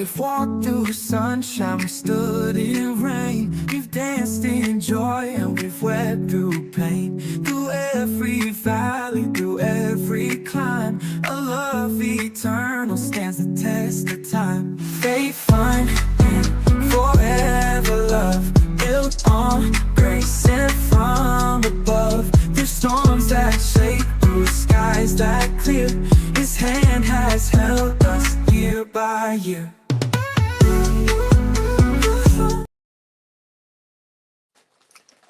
We've walked through sunshine, we stood in rain. We've danced in joy and we've wept through pain. Through every valley, through every climb, a love eternal stands the test of time. Faith, find, and forever love, built on grace sent from above. Through storms that shake, through skies that clear, His hand has held us year by year.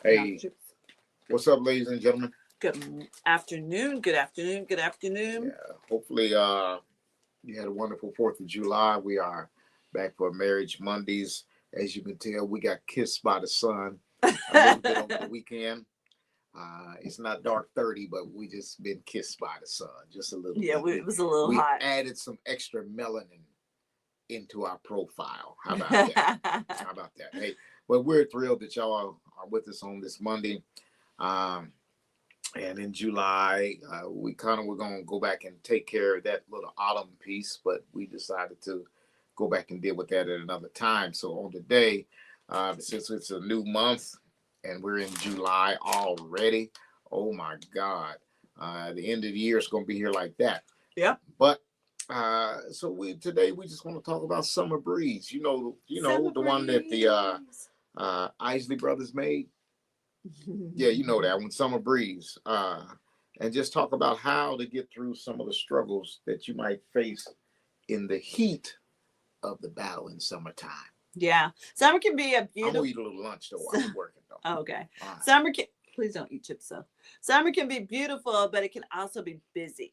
Hey, what's up, ladies and gentlemen? Good afternoon. Good afternoon. Good afternoon. Yeah, hopefully you had a wonderful 4th of July. We are back for Marriage Mondays. As you can tell, we got kissed by the sun a little bit over the weekend. It's not dark 30, but we just been kissed by the sun just a little bit. Yeah, it was a little hot. We added some extra melanin into our profile. How about that? How about that? Hey, well, we're thrilled that y'all are with us on this Monday. And in July, we kind of were going to go back and take care of that little autumn piece, but we decided to go back and deal with that at another time. So on today, since it's a new month and we're in July already, oh my God, the end of the year is going to be here like that. Yeah. But so today we just want to talk about Summer Breeze. You know the one that the Isley brothers made. Yeah, you know that one, Summer Breeze. And just talk about how to get through some of the struggles that you might face in the heat of the battle in summertime. Yeah, summer can be a beautiful. I'm gonna eat a little lunch though while I'm working though. Oh, okay. Right. Summer can. Please don't eat chips though. Summer can be beautiful, but it can also be busy.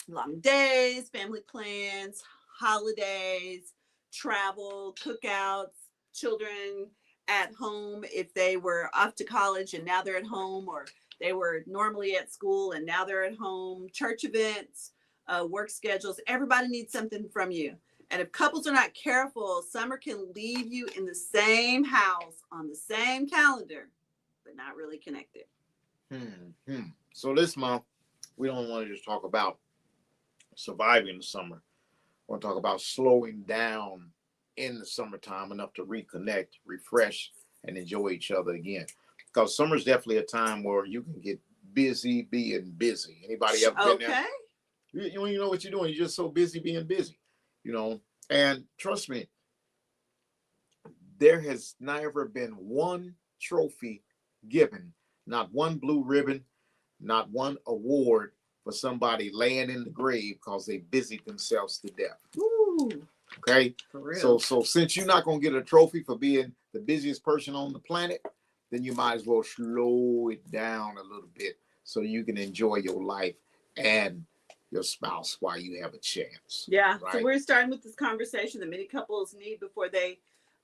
Long days, family plans, holidays, travel, cookouts, children at home if they were off to college and now they're at home, or they were normally at school and now they're at home, church events, work schedules. Everybody needs something from you. And if couples are not careful, summer can leave you in the same house on the same calendar, but not really connected. So this month, we don't want to just talk about surviving the summer. We want to talk about slowing down in the summertime enough to reconnect, refresh, and enjoy each other again. Because summer is definitely a time where you can get busy being busy. Anybody ever been there? You don't even know what you're doing. You're just so busy being busy, And trust me, there has never been one trophy given, not one blue ribbon, not one award for somebody laying in the grave because they busied themselves to death. Ooh. Okay, for real. So since you're not gonna get a trophy for being the busiest person on the planet, then you might as well slow it down a little bit so you can enjoy your life and your spouse while you have a chance. Yeah. Right? So we're starting with this conversation that many couples need before they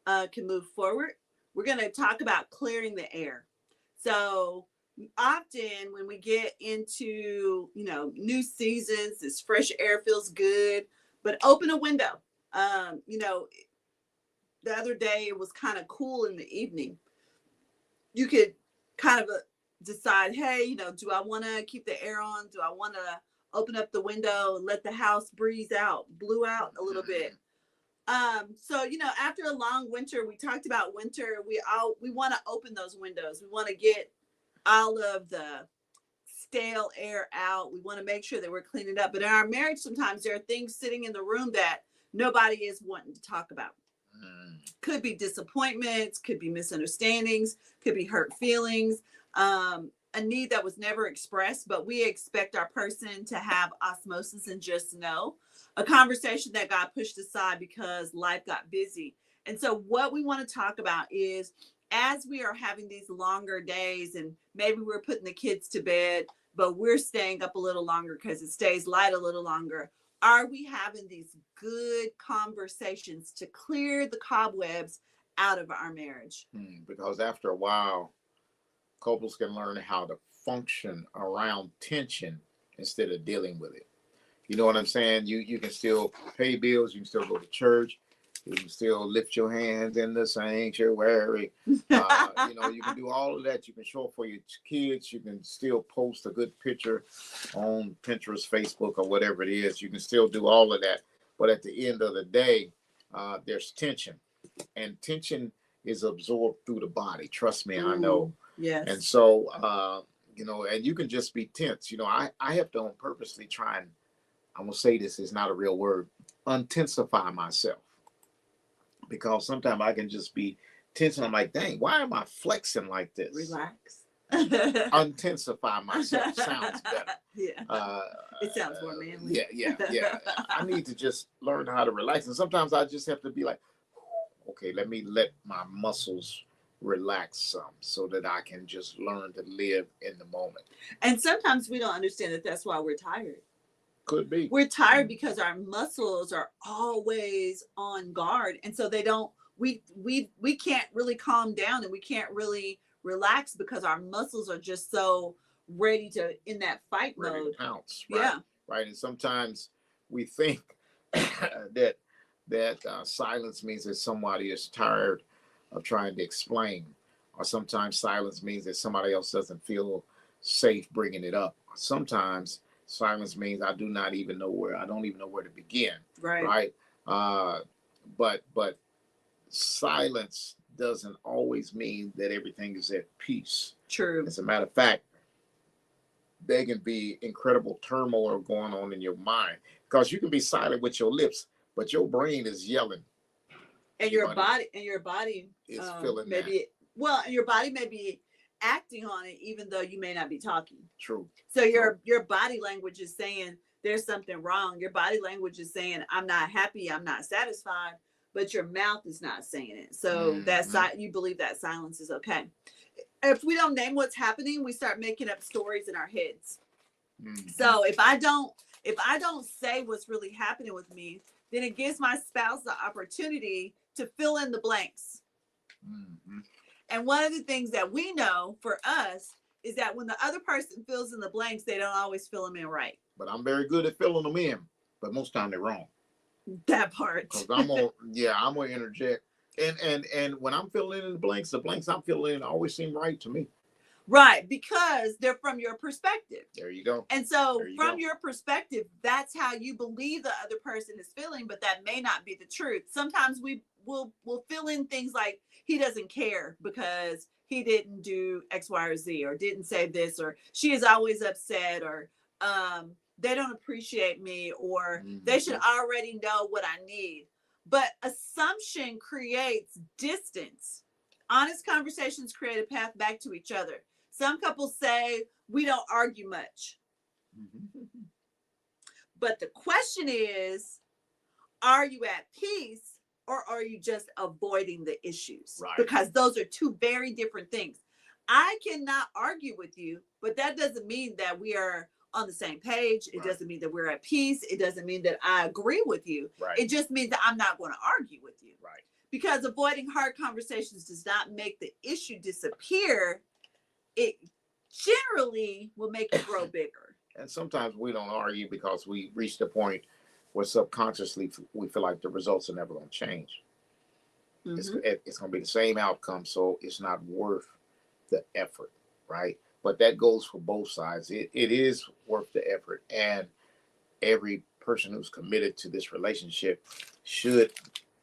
can move forward. We're going to talk about clearing the air. So often when we get into new seasons, this fresh air feels good, but open a window. The other day it was kind of cool in the evening. You could kind of decide, hey, do I want to keep the air on? Do I want to open up the window and let the house breeze out, blew out a little bit? So after a long winter, we talked about winter. We want to open those windows. We want to get all of the stale air out. We want to make sure that we're cleaning up. But in our marriage, sometimes there are things sitting in the room that nobody is wanting to talk about. Could be disappointments, could be misunderstandings, could be hurt feelings, a need that was never expressed, but we expect our person to have osmosis and just know. A conversation that got pushed aside because life got busy. And so what we want to talk about is, as we are having these longer days and maybe we're putting the kids to bed, but we're staying up a little longer because it stays light a little longer, are we having these good conversations to clear the cobwebs out of our marriage? Because after a while, couples can learn how to function around tension instead of dealing with it. You know what I'm saying? You can still pay bills. You can still go to church. You can still lift your hands in the sanctuary. You can do all of that. You can show up for your kids. You can still post a good picture on Pinterest, Facebook, or whatever it is. You can still do all of that. But at the end of the day, there's tension, and tension is absorbed through the body. Trust me, I know. Yes. And so, and you can just be tense. I have to purposely try and, I'm gonna say this is not a real word, untensify myself, because sometimes I can just be tense and I'm like, dang, why am I flexing like this? Relax. Untensify myself sounds better. Yeah. It sounds more manly. Yeah. I need to just learn how to relax. And sometimes I just have to be like, okay, let me let my muscles relax some so that I can just learn to live in the moment. And sometimes we don't understand that that's why we're tired. Could be. We're tired because our muscles are always on guard. And so we can't really calm down, and we can't really relax because our muscles are just so ready to, in that fight ready mode. To pounce. Right? Yeah. Right. And sometimes we think that silence means that somebody is tired of trying to explain, or sometimes silence means that somebody else doesn't feel safe bringing it up. Sometimes silence means I don't even know where to begin. Right. But silence doesn't always mean that everything is at peace. True. As a matter of fact, there can be incredible turmoil going on in your mind, because you can be silent with your lips, but your brain is yelling. And your body is feeling maybe that. Your body may be acting on it even though you may not be talking. True. So your body language is saying there's something wrong. Your body language is saying I'm not happy, I'm not satisfied, but your mouth is not saying it. So you believe that silence is okay. If we don't name what's happening, we start making up stories in our heads. So if I don't say what's really happening with me, then it gives my spouse the opportunity to fill in the blanks. And one of the things that we know for us is that when the other person fills in the blanks, they don't always fill them in right. But I'm very good at filling them in, but most times they're wrong. That part. Because I'm gonna interject. And when I'm filling in the blanks I'm filling in always seem right to me. Right, because they're from your perspective. There you go. And so from your perspective, that's how you believe the other person is feeling, but that may not be the truth. Sometimes we'll fill in things like he doesn't care because he didn't do X, Y, or Z, or didn't say this, or she is always upset, or they don't appreciate me, or they should already know what I need. But assumption creates distance. Honest conversations create a path back to each other. Some couples say we don't argue much. But the question is, are you at peace, or are you just avoiding the issues? Right. Because those are two very different things. I cannot argue with you, but that doesn't mean that we are on the same page. It doesn't mean that we're at peace. It doesn't mean that I agree with you. Right. It just means that I'm not going to argue with you. Right. Because avoiding hard conversations does not make the issue disappear. It generally will make it grow bigger. And sometimes we don't argue because we reach the point where subconsciously we feel like the results are never going to change. It's going to be the same outcome, so it's not worth the effort, right? But that goes for both sides. It is worth the effort, and every person who's committed to this relationship should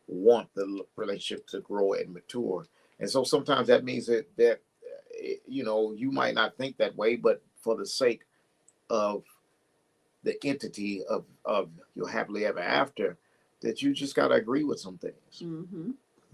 want the relationship to grow and mature. And so sometimes that means that you might not think that way, but for the sake of the entity of your happily ever after, that you just got to agree with some things.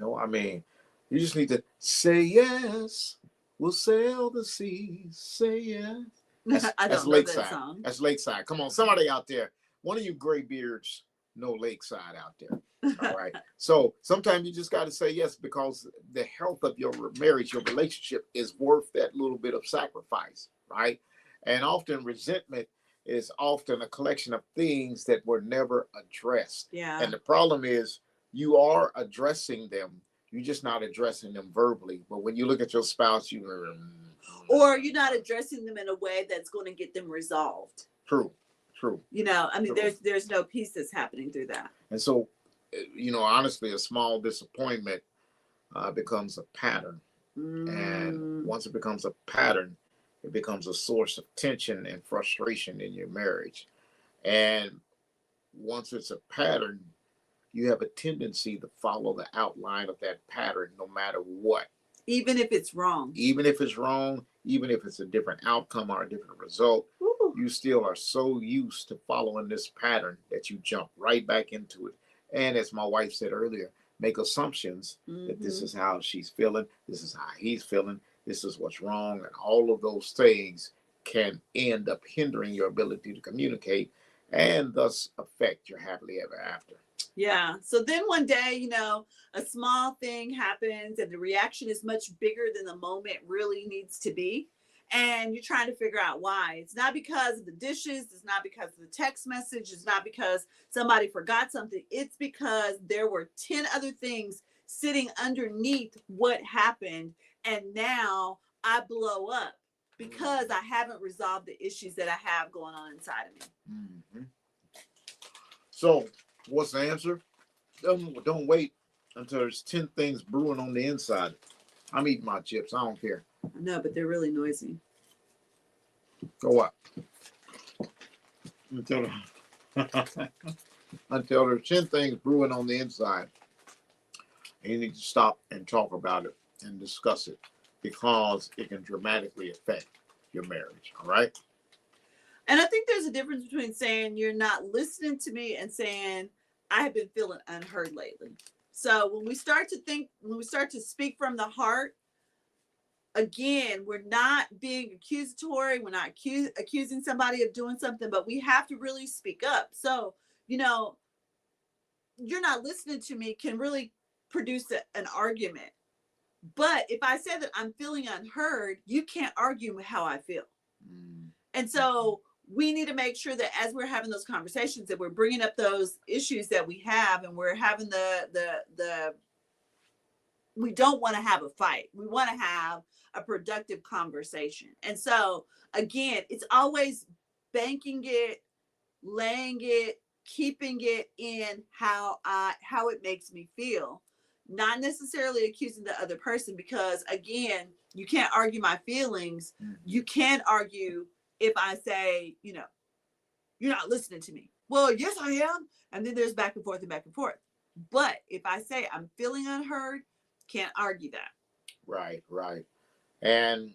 I mean, you just need to say yes. We'll sail the seas. Say yes. That's Lakeside. That song. That's Lakeside. Come on, somebody out there. One of you gray beards know Lakeside out there. All right. So sometimes you just got to say yes, because the health of your marriage, your relationship is worth that little bit of sacrifice, right? And often resentment is often a collection of things that were never addressed. Yeah. And the problem is you are addressing them. You're just not addressing them verbally. But when you look at your spouse, or you're not addressing them in a way that's going to get them resolved. True. I mean, there's no peace that's happening through that. And so, honestly, a small disappointment becomes a pattern. And once it becomes a pattern, it becomes a source of tension and frustration in your marriage. And once it's a pattern, you have a tendency to follow the outline of that pattern no matter what. Even if it's wrong. Even if it's wrong, even if it's a different outcome or a different result, Ooh. you still are so used to following this pattern that you jump right back into it. And as my wife said earlier, make assumptions that this is how she's feeling, this is how he's feeling, this is what's wrong, and all of those things can end up hindering your ability to communicate and thus affect your happily ever after. Yeah. So then one day, you know, a small thing happens and the reaction is much bigger than the moment really needs to be. And you're trying to figure out why. It's not because of the dishes. It's not because of the text message. It's not because somebody forgot something. It's because there were 10 other things sitting underneath what happened. And now I blow up because I haven't resolved the issues that I have going on inside of me. Mm-hmm. So, what's the answer? Don't wait until there's 10 things brewing on the inside. I'm eating my chips. I don't care. No, but they're really noisy. Go up. Until there's 10 things brewing on the inside. You need to stop and talk about it and discuss it because it can dramatically affect your marriage. All right. And I think there's a difference between saying you're not listening to me and saying I have been feeling unheard lately. So when we start to speak from the heart, again, we're not being accusatory. We're not accusing somebody of doing something, but we have to really speak up. So, you know, you're not listening to me can really produce an argument. But if I say that I'm feeling unheard, you can't argue with how I feel. And so we need to make sure that as we're having those conversations, that we're bringing up those issues that we have, and we're having we don't want to have a fight. We want to have a productive conversation. And so again, it's always banking it, laying it, keeping it in how it makes me feel, not necessarily accusing the other person, because again, you can't argue my feelings. You can argue if I say, you know, you're not listening to me. Well, yes, I am. And then there's back and forth and back and forth. But if I say I'm feeling unheard, can't argue that. Right, right. And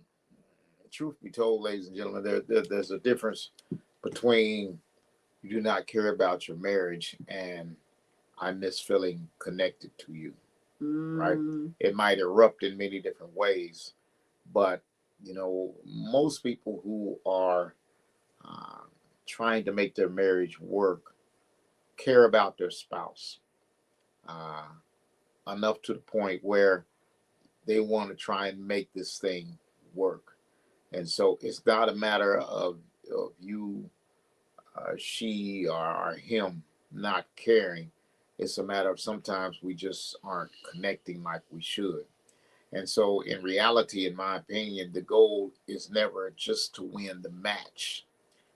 truth be told, ladies and gentlemen, there's a difference between you do not care about your marriage and I miss feeling connected to you. Right? It might erupt in many different ways, but you know, most people who are trying to make their marriage work care about their spouse enough to the point where they want to try and make this thing work. And so it's not a matter of you, she, or him not caring. It's a matter of sometimes we just aren't connecting like we should. And so in reality, in my opinion, the goal is never just to win the match.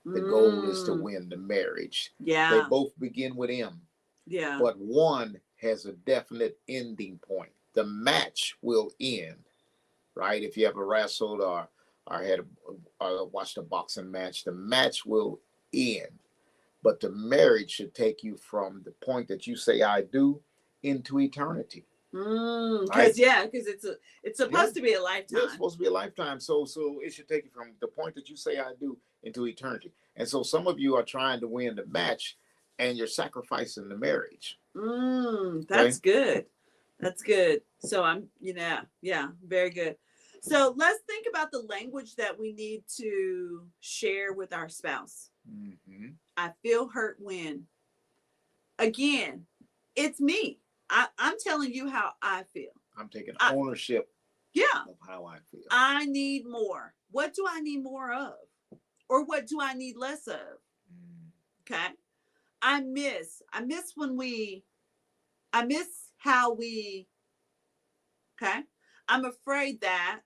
The goal is to win the marriage. Yeah. They both begin with M. Yeah. But one has a definite ending point. The match will end, right? If you ever wrestled or watched a boxing match, the match will end. But the marriage should take you from the point that you say I do into eternity. Because Right? because it's supposed to be a lifetime. Yeah, it's supposed to be a lifetime. So it should take you from the point that you say I do into eternity. And so some of you are trying to win the match and you're sacrificing the marriage. That's good. That's good. So yeah, very good. So let's think about the language that we need to share with our spouse. I feel hurt when. Again, it's me. I'm telling you how I feel. I'm taking ownership of how I feel. I need more. What do I need more of? Or what do I need less of? Okay. I miss how we, okay. I'm afraid that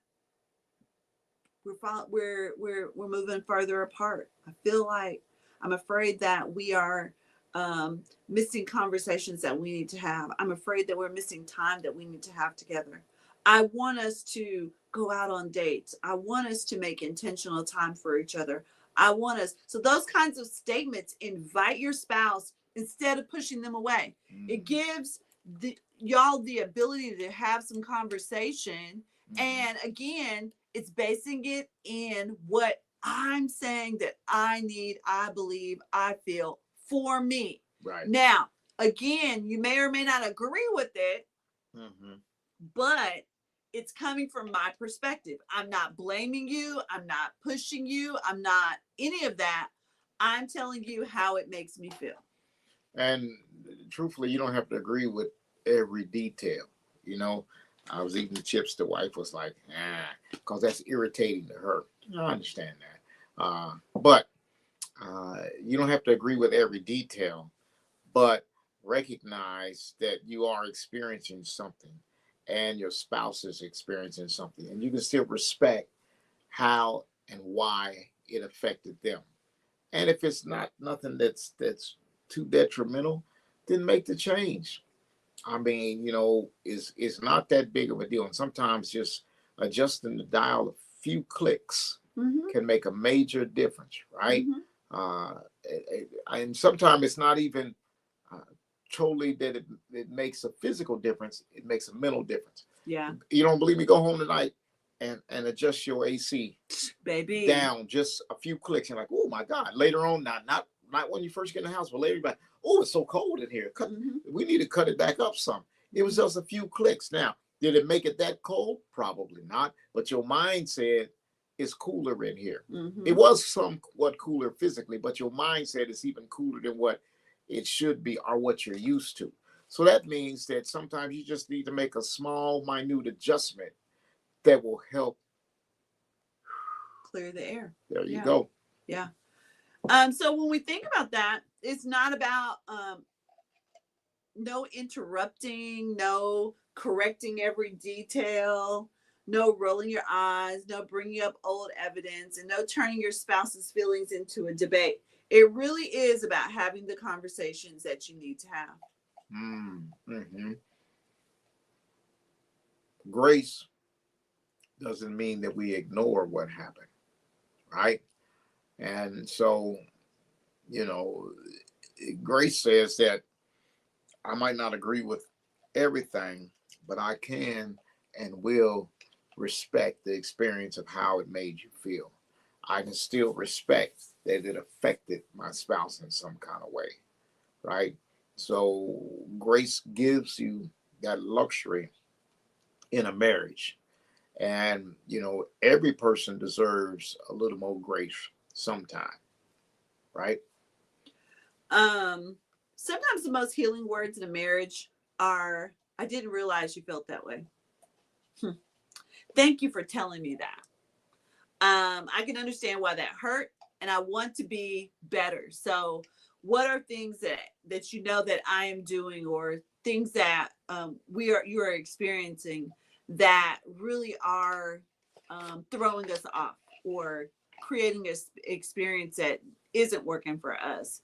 we're moving further apart. I feel like I'm afraid that we are missing conversations that we need to have. I'm afraid that we're missing time that we need to have together. I want us to go out on dates. I want us to make intentional time for each other. So those kinds of statements invite your spouse instead of pushing them away. Mm-hmm. It gives y'all the ability to have some conversation. Mm-hmm. And again, it's basing it in what I'm saying that I need, I believe, I feel for me. Right. Now, again, you may or may not agree with it, Mm-hmm. but it's coming from my perspective. I'm not blaming you. I'm not pushing you. I'm not any of that. I'm telling you how it makes me feel. And truthfully, you don't have to agree with every detail. You know, I was eating the chips. The wife was like, because that's irritating to her. I understand that. But you don't have to agree with every detail, but recognize that you are experiencing something and your spouse is experiencing something. And you can still respect how and why it affected them. And if it's not nothing that's too detrimental, then make the change. I mean, you know, it's not that big of a deal. And sometimes just adjusting the dial a few clicks can make a major difference, right? And sometimes it's not even totally that it makes a physical difference. It makes a mental difference. Yeah. You don't believe me? Go home tonight and adjust your AC, baby, down just a few clicks. And like, oh my God! Later on, not when you first get in the house, but later, like, oh, it's so cold in here. We need to cut it back up some. It was just a few clicks. Now, did it make it that cold? Probably not. But your mind said it's cooler in here. It was somewhat cooler physically, but your mind said it's even cooler than what it should be or what you're used to. So that means that sometimes you just need to make a small, minute adjustment that will help clear the air. There you go. Yeah. So when we think about that, it's not about no interrupting, no correcting every detail, no rolling your eyes, no bringing up old evidence, and no turning your spouse's feelings into a debate. It really is about having the conversations that you need to have. Mm-hmm. Grace doesn't mean that we ignore what happened, right? And so, you know, grace says that I might not agree with everything, but I can and will respect the experience of how it made you feel. I can still respect that it affected my spouse in some kind of way, right? So grace gives you that luxury in a marriage. And, you know, every person deserves a little more grace sometime, right? Sometimes the most healing words in a marriage are, I didn't realize you felt that way. Thank you for telling me that. I can understand why that hurt, and I want to be better. So what are things that you know that I am doing, or things that you are experiencing that really are throwing us off or creating an experience that isn't working for us?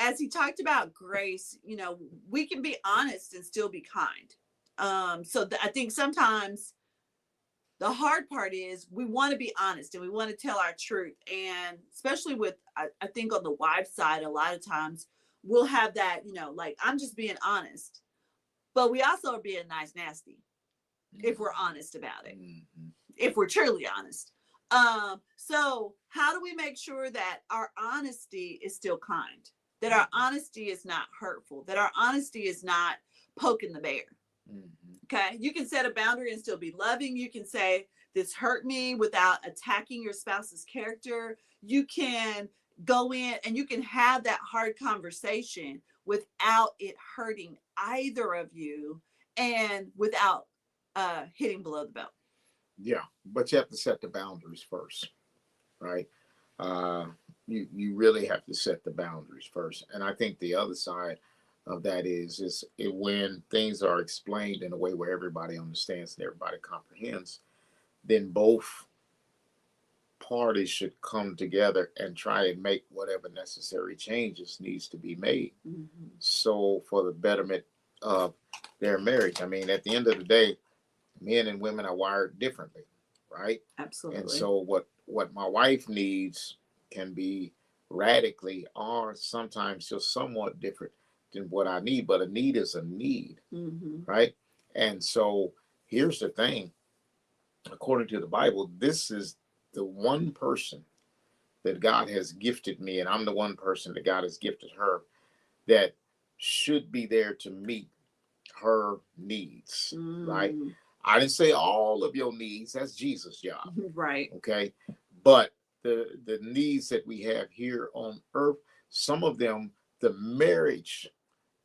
As he talked about grace, you know, we can be honest and still be kind. I think sometimes the hard part is we want to be honest and we want to tell our truth. And especially with, I think on the wife side, a lot of times we'll have that, you know, like, I'm just being honest, but we also are being nice, nasty if we're honest about it, if we're truly honest. So how do we make sure that our honesty is still kind, that our honesty is not hurtful, that our honesty is not poking the bear? Okay. You can set a boundary and still be loving. You can say, this hurt me, without attacking your spouse's character. You can go in and you can have that hard conversation without it hurting either of you and without hitting below the belt. Yeah, but you have to set the boundaries first, right? You really have to set the boundaries first. And I think the other side of that is when things are explained in a way where everybody understands and everybody comprehends, then both parties should come together and try and make whatever necessary changes needs to be made. So for the betterment of their marriage. I mean, at the end of the day, men and women are wired differently, right? Absolutely. And so what my wife needs can be radically or sometimes just somewhat different than what I need, but a need is a need, Mm-hmm. right? And so here's the thing, according to the Bible, this is the one person that God has gifted me, and I'm the one person that God has gifted her that should be there to meet her needs, right? Mm. I didn't say all of your needs, that's Jesus' job, Right. okay? But the needs that we have here on earth, some of them, the marriage,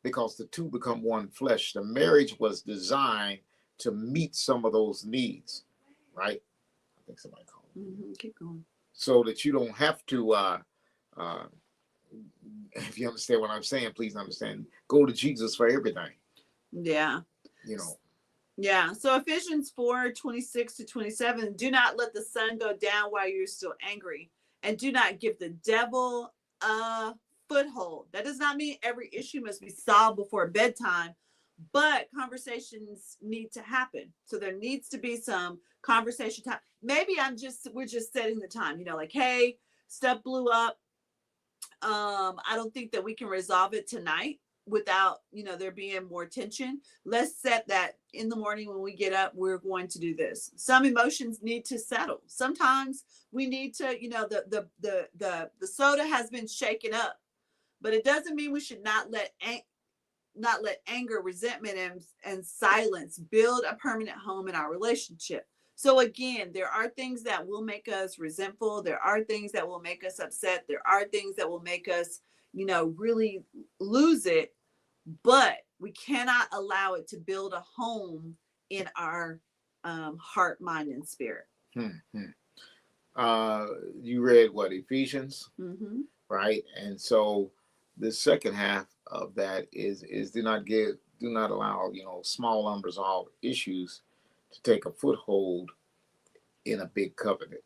because the two become one flesh, the marriage was designed to meet some of those needs, right? I think somebody called me. Mm-hmm. Keep going. So that you don't have to uh if you understand what I'm saying, please understand, go to Jesus for everything, Yeah. you know. Yeah. So Ephesians 4:26-27, do not let the sun go down while you're still angry, and do not give the devil a foothold. That does not mean every issue must be solved before bedtime, but conversations need to happen. So there needs to be some conversation time. Maybe we're just setting the time, like, hey, stuff blew up. I don't think that we can resolve it tonight without there being more tension. Let's set that in the morning when we get up, we're going to do this. Some emotions need to settle. Sometimes we need to, the soda has been shaken up, but it doesn't mean we should not let anger, resentment, and silence build a permanent home in our relationship. So again, there are things that will make us resentful. There are things that will make us upset. There are things that will make us, really lose it. But we cannot allow it to build a home in our heart, mind, and spirit. Hmm. You read what, Ephesians, Mm-hmm. right? And so the second half of that is do not allow small unresolved issues to take a foothold in a big covenant,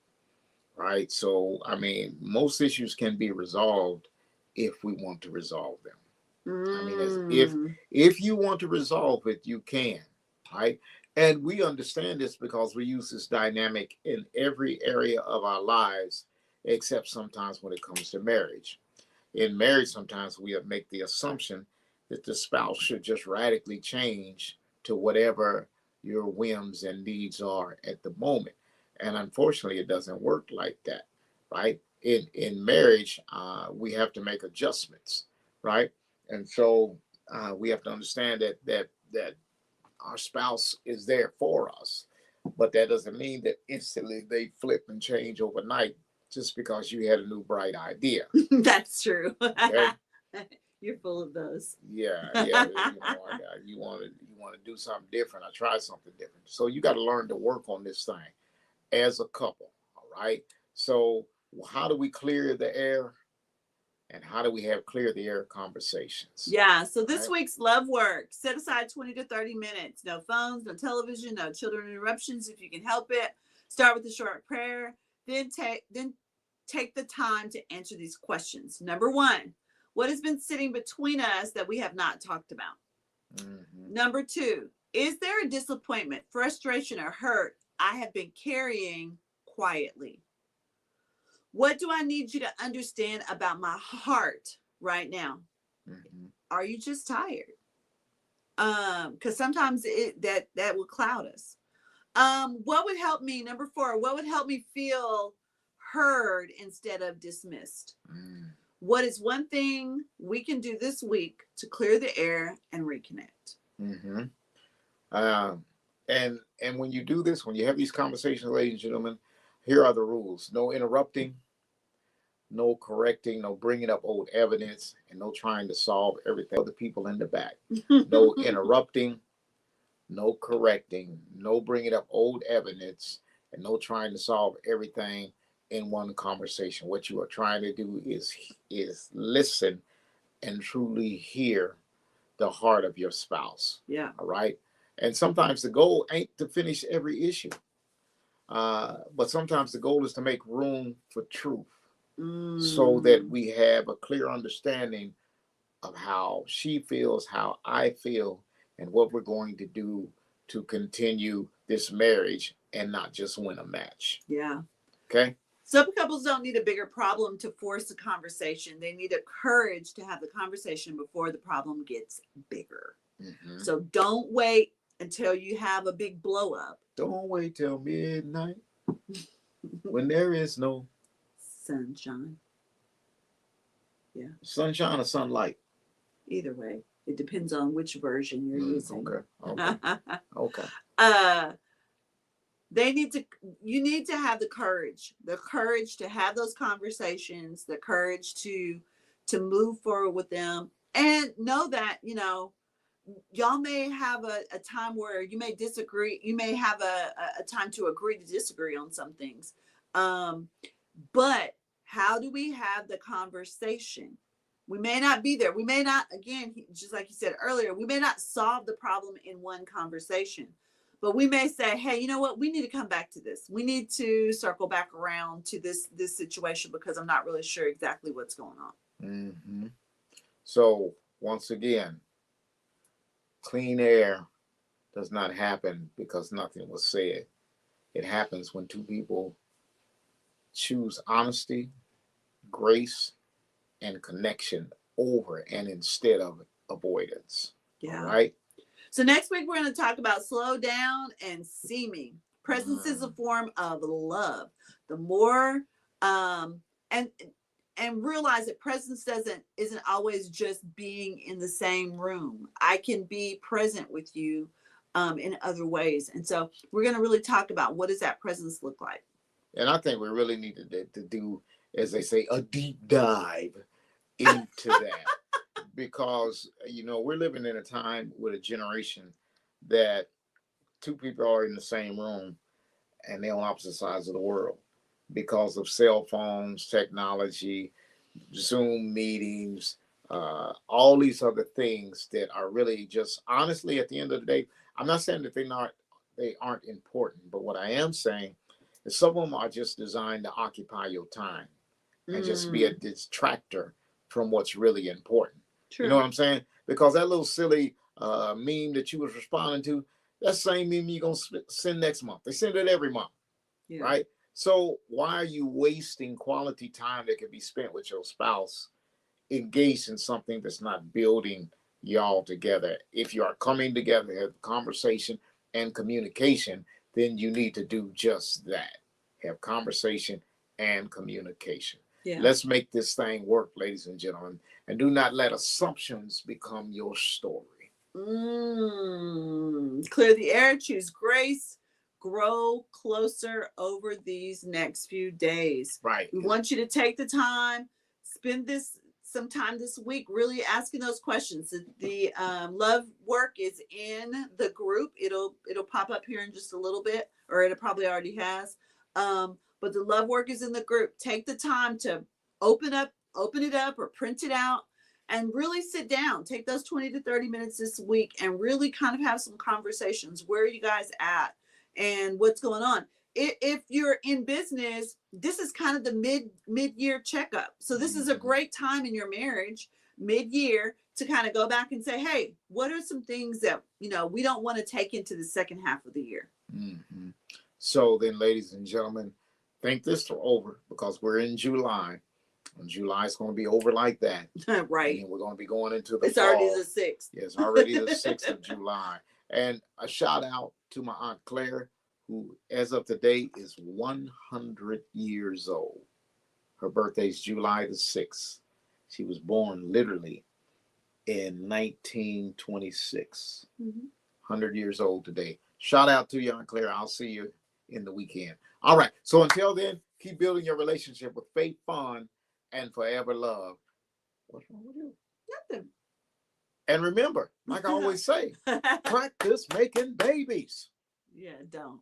right? So I mean, most issues can be resolved if we want to resolve them. I mean, as if you want to resolve it, you can, right? And we understand this because we use this dynamic in every area of our lives, except sometimes when it comes to marriage. In marriage, sometimes we make the assumption that the spouse should just radically change to whatever your whims and needs are at the moment. And unfortunately, it doesn't work like that, right? In marriage, we have to make adjustments, right? And so we have to understand that our spouse is there for us, but that doesn't mean that instantly they flip and change overnight just because you had a new bright idea. That's true. Okay. You're full of those. Yeah. You want to do something different. I try something different. So you got to learn to work on this thing as a couple. All right. So how do we clear the air? And how do we have clear the air conversations? Yeah. So this week's love work, set aside 20 to 30 minutes. No phones, no television, no children interruptions if you can help it. Start with a short prayer. Then take the time to answer these questions. Number one, what has been sitting between us that we have not talked about? Mm-hmm. Number two, is there a disappointment, frustration, or hurt I have been carrying quietly? What do I need you to understand about my heart right now? Mm-hmm. Are you just tired? Because sometimes that will cloud us. What would help me? Number four, what would help me feel heard instead of dismissed? Mm. What is one thing we can do this week to clear the air and reconnect? Mm-hmm. And when you do this, when you have these conversations, ladies and gentlemen, here are the rules: no interrupting, no correcting, no bringing up old evidence, and no trying to solve everything. Other people in the back. No interrupting, no correcting, no bringing up old evidence, and no trying to solve everything in one conversation. What you are trying to do is listen and truly hear the heart of your spouse. Yeah. All right. And sometimes the goal ain't to finish every issue, but sometimes the goal is to make room for truth, so that we have a clear understanding of how she feels, how I feel, and what we're going to do to continue this marriage and not just win a match. Yeah. Okay. Some couples don't need a bigger problem to force a conversation. They need a courage to have the conversation before the problem gets bigger. Mm-hmm. So don't wait until you have a big blow up. Don't wait till midnight when there is no sunshine. Yeah. Sunshine or sunlight? Either way. It depends on which version you're using. Okay. Okay. You need to have the courage to have those conversations, the courage to move forward with them, and know that, y'all may have a time where you may disagree. You may have a time to agree to disagree on some things. But how do we have the conversation? We may not be there. We may not, again, just like you said earlier, we may not solve the problem in one conversation, but we may say, hey, you know what? We need to come back to this. We need to circle back around to this situation because I'm not really sure exactly what's going on. Mm-hmm. So once again, clean air does not happen because nothing was said. It happens when two people choose honesty, grace, and connection over and instead of avoidance. Yeah. All right. So next week, we're going to talk about slow down and seeming. Presence is a form of love. The more, and realize that presence isn't always just being in the same room. I can be present with you in other ways. And so we're going to really talk about what does that presence look like. And I think we really need to do, as they say, a deep dive into that. Because, we're living in a time with a generation that two people are in the same room and they're on opposite sides of the world because of cell phones, technology, Zoom meetings, all these other things that are really just, honestly, at the end of the day, I'm not saying that they aren't important, but what I am saying is some of them are just designed to occupy your time and just be a distractor from what's really important. True. You know what I'm saying? Because that little silly meme that you was responding to, that same meme you're going to send next month. They send it every month, right? So why are you wasting quality time that could be spent with your spouse engaged in something that's not building y'all together? If you are coming together to have conversation and communication, then you need to do just that. Have conversation and communication. Yeah. Let's make this thing work, ladies and gentlemen, and do not let assumptions become your story. Clear the air, choose grace, grow closer over these next few days. Right. We want you to take the time, spend some time this week really asking those questions. The love work is in the group. It'll pop up here in just a little bit, or it probably already has. But the love work is in the group. Take the time to open it up or print it out and really sit down. Take those 20 to 30 minutes this week and really kind of have some conversations. Where are you guys at and what's going on? If you're in business, this is kind of the mid-year checkup. So this is a great time in your marriage, mid-year, to kind of go back and say, hey, what are some things that, we don't want to take into the second half of the year? Mm-hmm. So then, ladies and gentlemen, think this over because we're in July. And July is going to be over like that. Right. And we're going to be going into the It's fall. Already the 6th. Yeah, it's already the 6th of July. And a shout out to my Aunt Claire, who as of today is 100 years old. Her birthday is July the 6th. She was born literally in 1926. 100 years old today. Shout out to you, Aunt Claire. I'll see you in the weekend. All right. So until then, keep building your relationship with faith, fun, and forever love. What's wrong with you? Nothing. And remember, like I always say, practice making babies. Yeah, don't.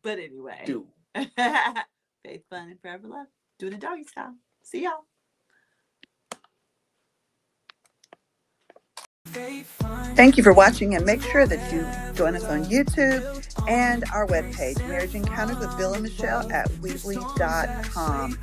But anyway. Do. Faith, fun, and forever love. Do the doggy style. See y'all. Thank you for watching, and make sure that you join us on YouTube and our webpage, Marriage Encounters with Bill and Michelle at Weebly.com.